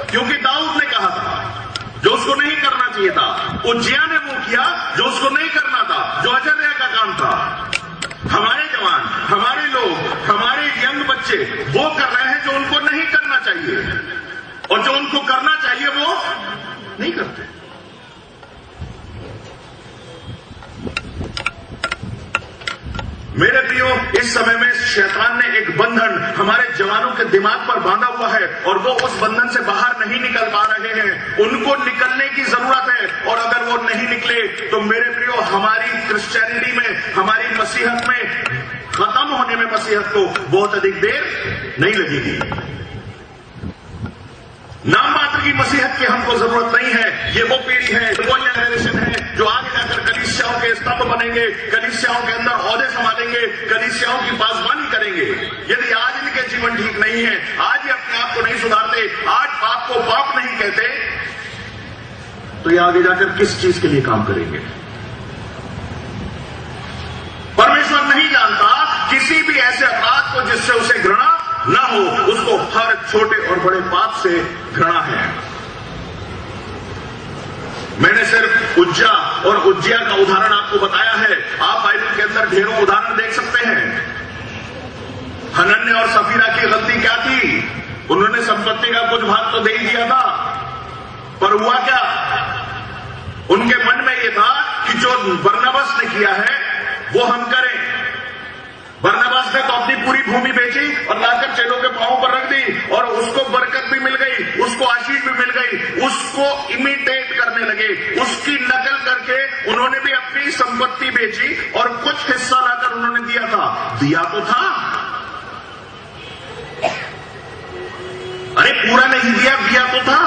क्योंकि दाऊद ने कहा था जो उसको नहीं करना चाहिए था, उज्जिया ने वो किया जो उसको नहीं करना था, जो अजर्या का काम था। हमारे जवान, हमारे लोग, हमारे यंग बच्चे वो कर रहे हैं जो उनको नहीं करना चाहिए, और जो उनको करना चाहिए वो नहीं करते। मेरे प्रियो, इस समय में शैतान ने एक बंधन हमारे जवानों के दिमाग पर बांधा हुआ है और वो उस बंधन से बाहर नहीं निकल पा रहे हैं। उनको निकलने की जरूरत है, और अगर वो नहीं निकले तो मेरे प्रियो हमारी क्रिश्चियनिटी में, हमारी मसीहत में खत्म होने में मसीहत को बहुत अधिक देर नहीं लगेगी। नाम मात्र की मसीहत की हमको जरूरत नहीं है। ये वो पीढ़ी है, वो जनरेशन है जो आगे जाकर कलीसियाओं के स्तंभ बनेंगे, कलीसियाओं के अंदर ओहदे संभालेंगे, कलीसियाओं की पासबानी करेंगे। यदि आज इनके जीवन ठीक नहीं है, आज ये अपने आप को नहीं सुधारते, आज पाप को पाप नहीं कहते, तो ये आगे जाकर किस चीज के लिए काम करेंगे? परमेश्वर नहीं जानता किसी भी ऐसे अपराध को जिससे उसे घृणा ना हो। उसको हर छोटे और बड़े पाप से घृणा है। मैंने सिर्फ उज्जा और उज्जिया का उदाहरण आपको बताया है। आप बाइबल के अंदर ढेरों उदाहरण देख सकते हैं। हनन्याह और सफीरा की गलती क्या थी? उन्होंने संपत्ति का कुछ भाग तो दे ही दिया था, पर हुआ क्या? उनके मन में यह था कि जो बरनबास ने किया है वो हम करें। बरनबास ने तो अपनी पूरी भूमि बेची और लाकर चेलों के पांवों पर रख दी, और उसको बरकत भी मिल गई, उसको आशीष भी मिल गई। उसको इमिटेट करने लगे, उसकी नकल करके उन्होंने भी अपनी संपत्ति बेची और कुछ हिस्सा लाकर उन्होंने दिया था। दिया तो था, अरे पूरा नहीं दिया, दिया तो था।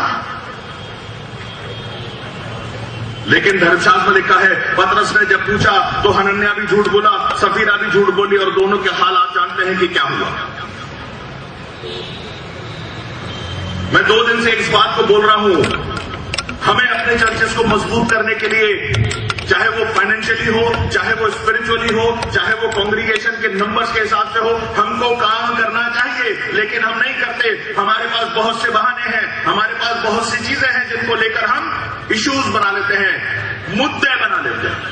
लेकिन धर्मशास्त्र में लिखा है, पतरस ने जब पूछा तो हनन्याह भी झूठ बोला, सफीरा भी झूठ बोली, और दोनों के हाल आप जानते हैं कि क्या हुआ। मैं 2 दिन से इस बात को बोल रहा हूं, हमें अपने चर्चेस को मजबूत करने के लिए, चाहे वो फाइनेंशियली हो, चाहे वो स्पिरिचुअली हो, चाहे वो कांग्रीगेशन के नंबर्स के हिसाब से हो, हमको काम करना चाहिए, लेकिन हम नहीं करते। हमारे पास बहुत से बहाने हैं, हमारे पास बहुत सी चीजें हैं जिनको लेकर हम इश्यूज बना लेते हैं, मुद्दे बना लेते हैं।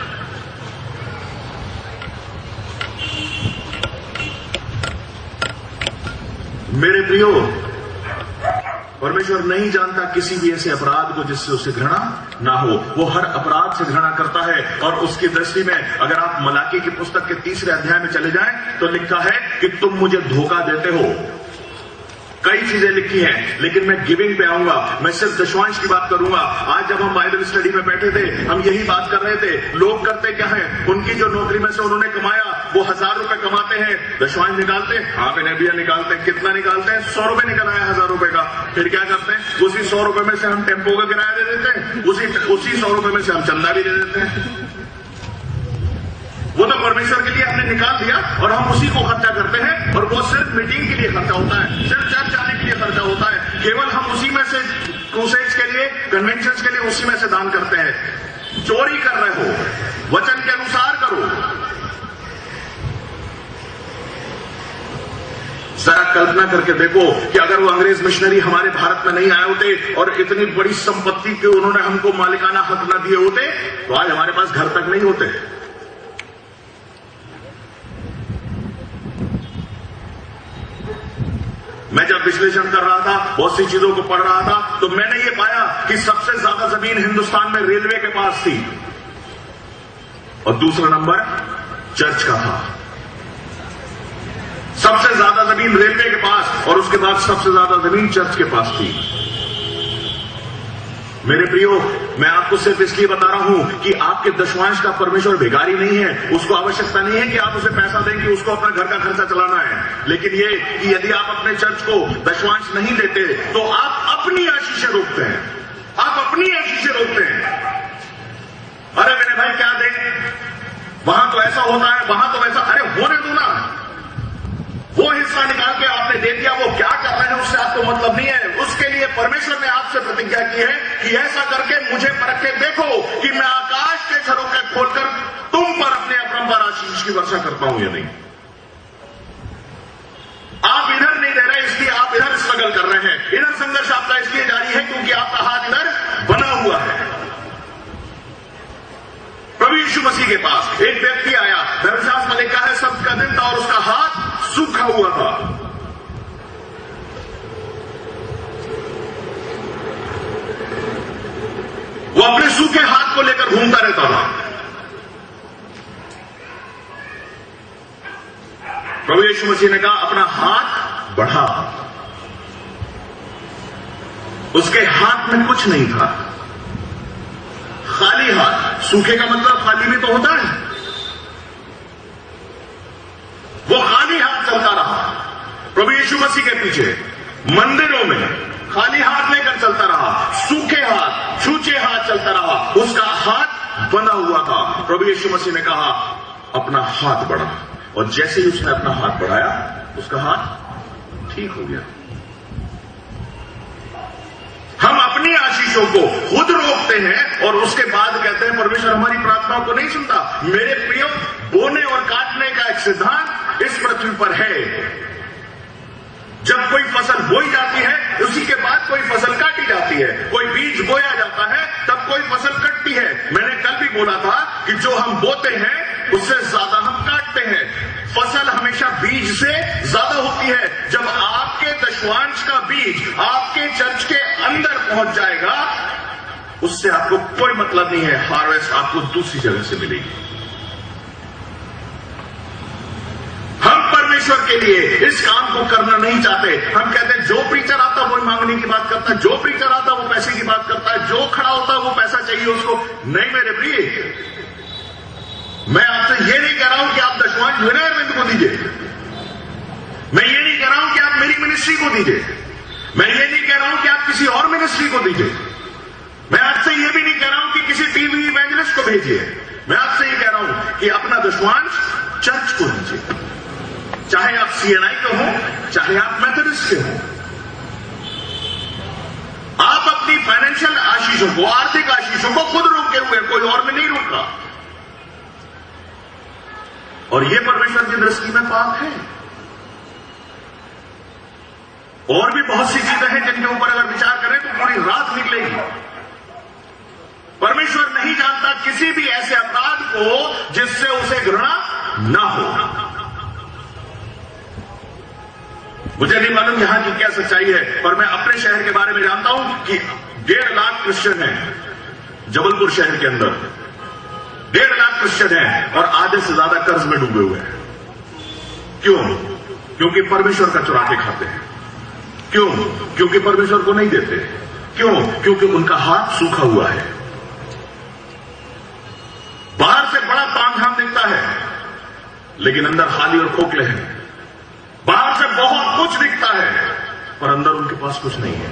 मेरे प्रियो, परमेश्वर नहीं जानता किसी भी ऐसे अपराध को जिससे उसे घृणा ना हो। वो हर अपराध से घृणा करता है, और उसकी दृष्टि में अगर आप मलाकी की पुस्तक के 3रे अध्याय में चले जाएं तो लिखा है कि तुम मुझे धोखा देते हो। कई चीजें लिखी हैं, लेकिन मैं गिविंग पे आऊंगा। मैं सिर्फ दशमांश की बात करूंगा। आज जब हम बाइबल स्टडी में बैठे थे, हम यही बात कर रहे थे। लोग करते क्या है, उनकी जो नौकरी में से उन्होंने कमाया वो 1000 रुपए कमाते हैं, दशमांश निकालते हैं। हाँ मैंने भी निकालते हैं। कितना निकालते हैं? 100 रुपए निकल आया 1000 रुपए का। फिर क्या करते हैं? उसी 100 रुपए में से हम टेम्पो का किराया दे देते हैं, उसी 100 रुपए में से हम चंदा भी दे देते हैं। वो तो परमेश्वर के लिए हमने निकाल दिया और हम उसी को खर्चा करते हैं, और वो सिर्फ मीटिंग के लिए खर्चा होता है, सिर्फ चर्च जाने के लिए खर्चा होता है। केवल हम उसी में से क्रूसेड्स के लिए, कन्वेंशंस के लिए उसी में से दान करते हैं। चोरी कर रहे हो, वचन के अनुसार करो। जरा कल्पना करके देखो कि अगर वो अंग्रेज मिशनरी हमारे भारत में नहीं आए होते और इतनी बड़ी संपत्ति के उन्होंने हमको मालिकाना हक न दिए होते, तो आज हमारे पास घर तक नहीं होते। मैं जब विश्लेषण कर रहा था, बहुत सी चीजों को पढ़ रहा था, तो मैंने ये पाया कि सबसे ज्यादा जमीन हिंदुस्तान में रेलवे के पास थी, और दूसरा नंबर चर्च का था। सबसे ज्यादा जमीन रेलवे के पास, और उसके बाद सबसे ज्यादा जमीन चर्च के पास थी। मेरे प्रियो, मैं आपको सिर्फ इसलिए बता रहा हूं कि आपके दशमांश का परमेश्वर भिखारी नहीं है। उसको आवश्यकता नहीं है कि आप उसे पैसा दें कि उसको अपना घर का खर्चा चलाना है। लेकिन ये कि यदि आप अपने चर्च को दशमांश नहीं देते तो आप अपनी आशीषें रोकते हैं, आप अपनी आशीषें रोकते हैं। अरे मेरे भाई क्या दें, वहां तो ऐसा होता है, वहां तो वैसा। अरे होने दो ना, वो हिस्सा निकाल के आपने दे दिया, वो क्या कर रहे हैं उससे आपको मतलब नहीं है। उसके लिए परमेश्वर ने आपसे प्रतिज्ञा की है कि ऐसा करके मुझे परख के देखो कि मैं आकाश के झरोखे खोलकर तुम पर अपने अपरंपार आशीष की वर्षा करता हूं या नहीं। आप इधर नहीं रह रहे, इसलिए आप इधर स्ट्रगल कर रहे हैं। इधर संघर्ष आपका इसलिए जारी है सूखा हुआ था। वो अपने सूखे हाथ को लेकर घूमता रहता था। प्रभु यीशु मसीह ने कहा अपना हाथ बढ़ा। उसके हाथ में कुछ नहीं था, खाली हाथ। सूखे का मतलब खाली भी तो होता है। वो खाली हाथ चलता रहा प्रभु यीशु मसीह के पीछे, मंदिरों में खाली हाथ लेकर चलता रहा, सूखे हाथ, छूचे हाथ चलता रहा। उसका हाथ बंधा हुआ था। प्रभु यीशु मसीह ने कहा अपना हाथ बढ़ा, और जैसे ही उसने अपना हाथ बढ़ाया उसका हाथ ठीक हो गया। हम अपनी आशीषों को खुद रोकते हैं और उसके बाद कहते हैं परमेश्वर हमारी प्रार्थनाओं को नहीं सुनता। मेरे प्रियो, बोने और काटने का एक सिद्धांत इस पृथ्वी पर है। जब कोई फसल बोई जाती है उसी के बाद कोई फसल काटी जाती है। कोई बीज बोया जाता है तब कोई फसल कटती है। मैंने कल भी बोला था कि जो हम बोते हैं उससे ज्यादा हम काटते हैं। फसल हमेशा बीज से ज्यादा होती है। जब आपके दशवांश का बीज आपके चर्च के अंदर पहुंच जाएगा, उससे आपको कोई मतलब नहीं है। हार्वेस्ट आपको दूसरी जगह से मिलेगी। हम परमेश्वर के लिए इस काम को करना नहीं चाहते। हम कहते हैं जो प्रीचर आता वो मांगने की बात करता है, जो प्रीचर आता वो पैसे की बात करता है, जो खड़ा होता है वो पैसा चाहिए उसको। नहीं मेरे प्रिय, मैं आपसे ये नहीं कह रहा हूं कि आप दशवांश विनय अरविंद को दीजिए। मैं ये नहीं कह रहा हूं कि आप मेरी मिनिस्ट्री को दीजिए। मैं ये नहीं कह रहा हूं कि आप किसी और मिनिस्ट्री को दीजिए। मैं आपसे ये भी नहीं कह रहा हूं कि किसी टीवी इवेंजलिस्ट को भेजिए। मैं आपसे ये कह रहा हूं कि अपना दशवांश चर्च को दीजिए। चाहे आप सीएनआई के हो, चाहे आप मेथोडिस्ट के हो। आप अपनी फाइनेंशियल आशीषों को, आर्थिक आशीषों को खुद रोके हुए, कोई और में नहीं रोक रहा। और यह परमेश्वर की दृष्टि में पाप है। और भी बहुत सी चीजें हैं जिनके ऊपर अगर विचार करें तो पूरी रात निकलेगी। परमेश्वर नहीं जानता किसी भी ऐसे अपराध को जिससे उसे घृणा ना हो। मुझे नहीं मालूम यहां की क्या सच्चाई है, पर मैं अपने शहर के बारे में जानता हूं कि 1.5 लाख क्रिश्चियन हैं जबलपुर शहर के अंदर। 1.5 लाख क्रिश्चियन हैं और आधे से ज्यादा कर्ज में डूबे हुए हैं। क्यों? क्योंकि परमेश्वर का चुरा के खाते हैं। क्यों? क्योंकि परमेश्वर को नहीं देते। क्यों? क्योंकि उनका हाथ सूखा हुआ है। बाहर से बड़ा तामझाम दिखता है लेकिन अंदर खाली और खोखले हैं। बाहर से बहुत कुछ दिखता है पर अंदर उनके पास कुछ नहीं है।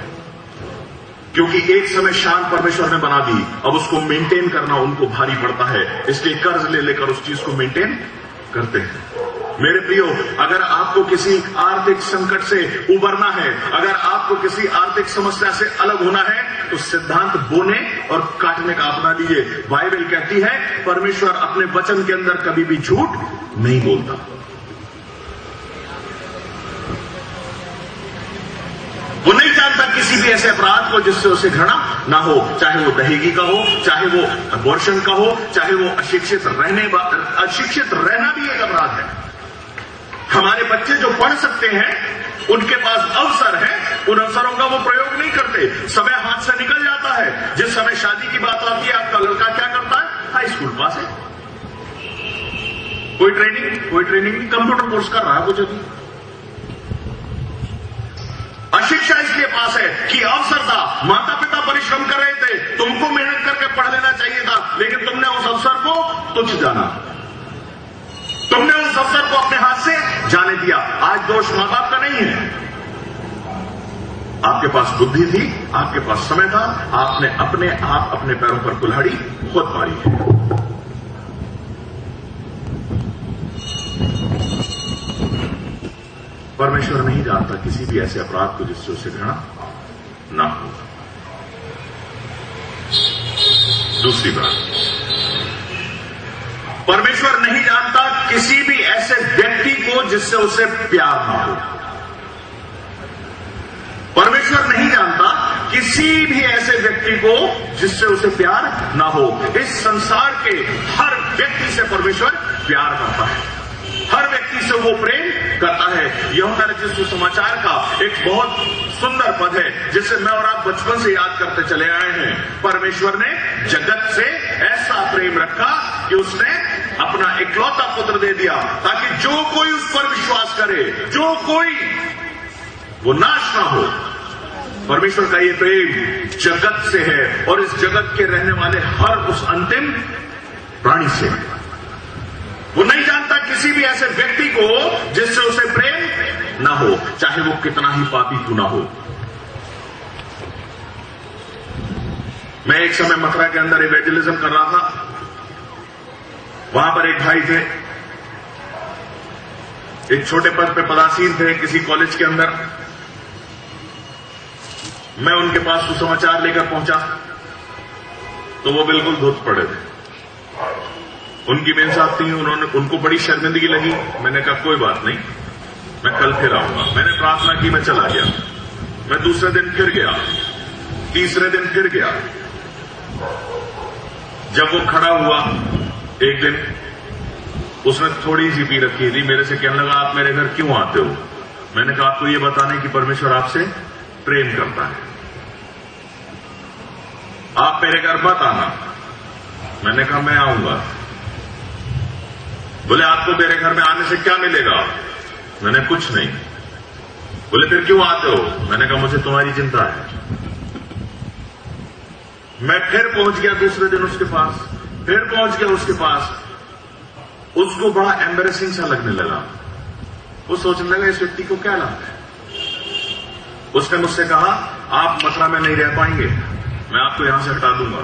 क्योंकि एक समय शान परमेश्वर ने बना दी, अब उसको मेंटेन करना उनको भारी पड़ता है, इसलिए कर्ज ले लेकर उस चीज को मेंटेन करते हैं। मेरे प्रियो, अगर आपको किसी आर्थिक संकट से उबरना है, अगर आपको किसी आर्थिक समस्या से अलग होना है, तो सिद्धांत बोने और काटने का अपना लीजिए। बाइबल कहती है परमेश्वर अपने वचन के अंदर कभी भी झूठ नहीं बोलता। वो नहीं जानता किसी भी ऐसे अपराध को जिससे उसे घृणा ना हो, चाहे वो दहेगी का हो, चाहे वो अबॉर्शन का हो, चाहे वो अशिक्षित रहना भी एक अपराध है। हमारे बच्चे जो पढ़ सकते हैं, उनके पास अवसर है, उन अवसरों का वो प्रयोग नहीं करते। समय हाथ से निकल जाता है। जिस समय शादी की बात आती है, आपका लड़का क्या करता है? हाई स्कूल पास है, कोई ट्रेनिंग कंप्यूटर कोर्स कर रहा है कुछ अभी। अशिक्षा इसलिए पास है कि अवसर था, माता पिता परिश्रम कर रहे थे, तुमको मेहनत करके पढ़ लेना चाहिए था, लेकिन तुमने उस अवसर को तुच्छ जाना, तुमने उस अवसर को अपने हाथ से जाने दिया। आज दोष मां बाप का नहीं है। आपके पास बुद्धि थी, आपके पास समय था, आपने अपने आप अपने पैरों पर कुल्हाड़ी खुद मारी है। परमेश्वर नहीं जानता किसी भी ऐसे अपराध को जिससे उसे घृणा ना हो। दूसरी बात, परमेश्वर नहीं जानता किसी भी ऐसे व्यक्ति को जिससे उसे प्यार ना हो। परमेश्वर नहीं जानता किसी भी ऐसे व्यक्ति को जिससे उसे प्यार ना हो। इस संसार के हर व्यक्ति से परमेश्वर प्यार करता है, हर व्यक्ति से वो प्रेम करता है। यूहन्ना रचित सुसमाचार का एक बहुत सुंदर पद है जिसे मैं और आप बचपन से याद करते चले आए हैं। परमेश्वर ने जगत से ऐसा प्रेम रखा कि उसने अपना इकलौता पुत्र दे दिया ताकि जो कोई उस पर विश्वास करे, जो कोई वो नाश ना हो। परमेश्वर का ये प्रेम जगत से है और इस जगत के रहने वाले हर उस अंतिम प्राणी से। वो नहीं जानता किसी भी ऐसे व्यक्ति को जिससे उसे प्रेम ना हो, चाहे वो कितना ही पापी क्यों ना हो। मैं एक समय मथुरा के अंदर इवेंजलिज्म कर रहा था। वहां पर एक भाई थे, एक छोटे पद पे पदासीन थे किसी कॉलेज के अंदर। मैं उनके पास सुसमाचार लेकर पहुंचा तो वो बिल्कुल धुत पड़े थे। उनकी बेइंसाफ थी, उनको बड़ी शर्मिंदगी लगी। मैंने कहा कोई बात नहीं, मैं कल फिर आऊंगा। मैंने प्रार्थना की, मैं चला गया। मैं दूसरे दिन फिर गया, तीसरे दिन फिर गया। जब वो खड़ा हुआ एक दिन, उसने थोड़ी सी पी रखी थी, मेरे से कहने लगा आप मेरे घर क्यों आते हो? मैंने कहा आपको ये बताने कि परमेश्वर आपसे प्रेम करता है, आप मेरे घर मत आना। मैंने कहा मैं आऊंगा। बोले आपको मेरे घर में आने से क्या मिलेगा? मैंने कुछ नहीं। बोले फिर क्यों आते हो? मैंने कहा मुझे तुम्हारी चिंता है। मैं फिर पहुंच गया दूसरे दिन उसके पास, फिर पहुंच गया उसके पास। उसको बड़ा एम्बेरेसिंग सा लगने लगा। वो सोचने लगा इस व्यक्ति को क्या लाभ है। उसने मुझसे कहा आप मथुरा में नहीं रह पाएंगे, मैं आपको यहां से हटा दूंगा।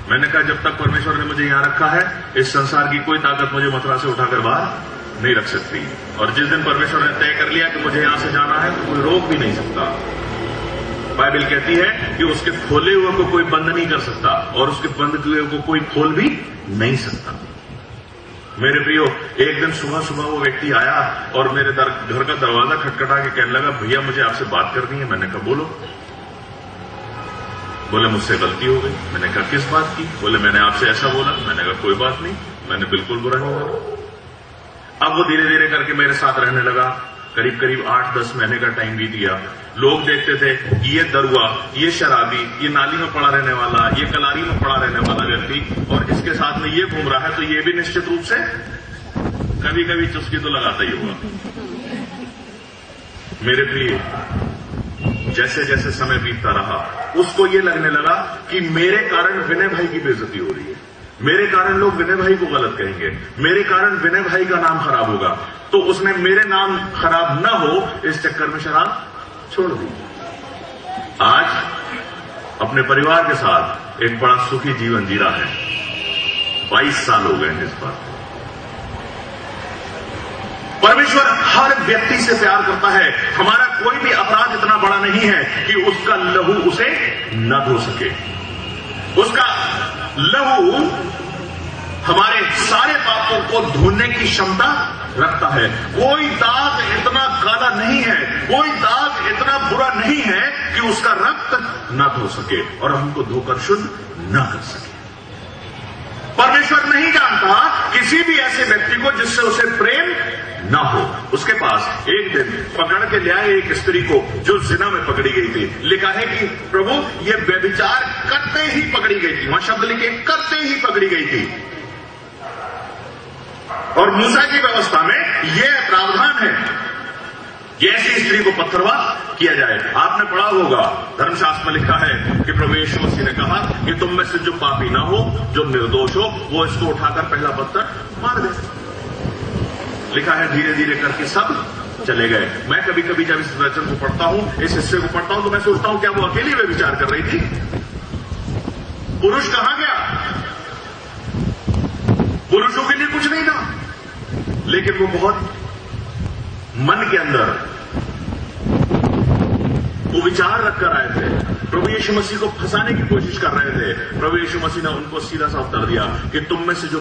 मैंने कहा जब तक परमेश्वर ने मुझे यहां रखा है, इस संसार की कोई ताकत मुझे मथुरा से उठाकर बाहर नहीं रख सकती। और जिस दिन परमेश्वर ने तय कर लिया कि मुझे यहां से जाना है तो कोई रोक भी नहीं सकता। बाइबल कहती है कि उसके खोले हुए को कोई बंद नहीं कर सकता और उसके बंद किए हुए को कोई खोल भी नहीं सकता। मेरे प्रियो, एक दिन सुबह सुबह वो व्यक्ति आया और मेरे घर का दरवाजा खटखटा के कहने लगा भैया मुझे आपसे बात करनी है। मैंने कहा बोलो। बोले मुझसे गलती हो गई। मैंने कहा किस बात की? बोले मैंने आपसे ऐसा बोला। मैंने कहा कोई बात नहीं, मैंने बिल्कुल बुरा नहीं बोला। अब वो धीरे धीरे करके मेरे साथ रहने लगा। करीब करीब 8-10 महीने का टाइम बीत गया। लोग देखते थे कि ये दरुआ, ये शराबी, ये नाली में पड़ा रहने वाला, ये कलारी में पड़ा रहने वाला व्यक्ति और इसके साथ में ये घूम रहा है, तो ये भी निश्चित रूप से कभी कभी चुस्की तो लगाता ही होगा। मेरे प्रिय, जैसे जैसे समय बीतता रहा उसको ये लगने लगा कि मेरे कारण विनय भाई की बेइज्जती हो रही है, मेरे कारण लोग विनय भाई को गलत कहेंगे, मेरे कारण विनय भाई का नाम खराब होगा। तो उसने मेरे नाम खराब न हो इस चक्कर में शराब छोड़ दी। आज अपने परिवार के साथ एक बड़ा सुखी जीवन जी रहा है। 22 साल हो गए हैं इस बात। परमेश्वर हर व्यक्ति से प्यार करता है। हमारा कोई भी अपराध इतना बड़ा नहीं है कि उसका लहू उसे न धो सके। उसका लहू हमारे सारे पापों को धोने की क्षमता रखता है। कोई दाग इतना काला नहीं है, कोई दाग इतना बुरा नहीं है कि उसका रक्त न धो सके और हमको धोकर शुद्ध न कर सके। परमेश्वर नहीं जानता किसी भी ऐसे व्यक्ति को जिससे उसे प्रेम ना हो। उसके पास एक दिन पकड़ के ले आए एक स्त्री को जो जिना में पकड़ी गई थी। लिखा है कि प्रभु ये व्यभिचार करते ही पकड़ी गई थी। वहां शब्द लिखे करते ही पकड़ी गई थी। और मूसा की व्यवस्था में यह प्रावधान है कि ऐसी स्त्री को पत्थरवा किया जाए। आपने पढ़ा होगा, धर्मशास्त्र में लिखा है कि प्रभु यीशु मसीह ने कहा कि तुम में से जो पापी ना हो, जो निर्दोष हो, वो इसको उठाकर पहला पत्थर मार दे। लिखा है धीरे धीरे करके सब चले गए। मैं कभी कभी जब इस वचन को पढ़ता हूं, इस हिस्से को पढ़ता हूं, तो मैं सोचता हूं क्या वो अकेली में विचार कर रही थी? पुरुष कहां गया? पुरुषों के लिए कुछ नहीं था, लेकिन वो बहुत मन के अंदर वो विचार रखकर आए थे। प्रभु यीशु मसीह को फंसाने की कोशिश कर रहे थे। प्रभु यीशु मसीह ने उनको सीधा सा उत्तर दिया कि तुम में से जो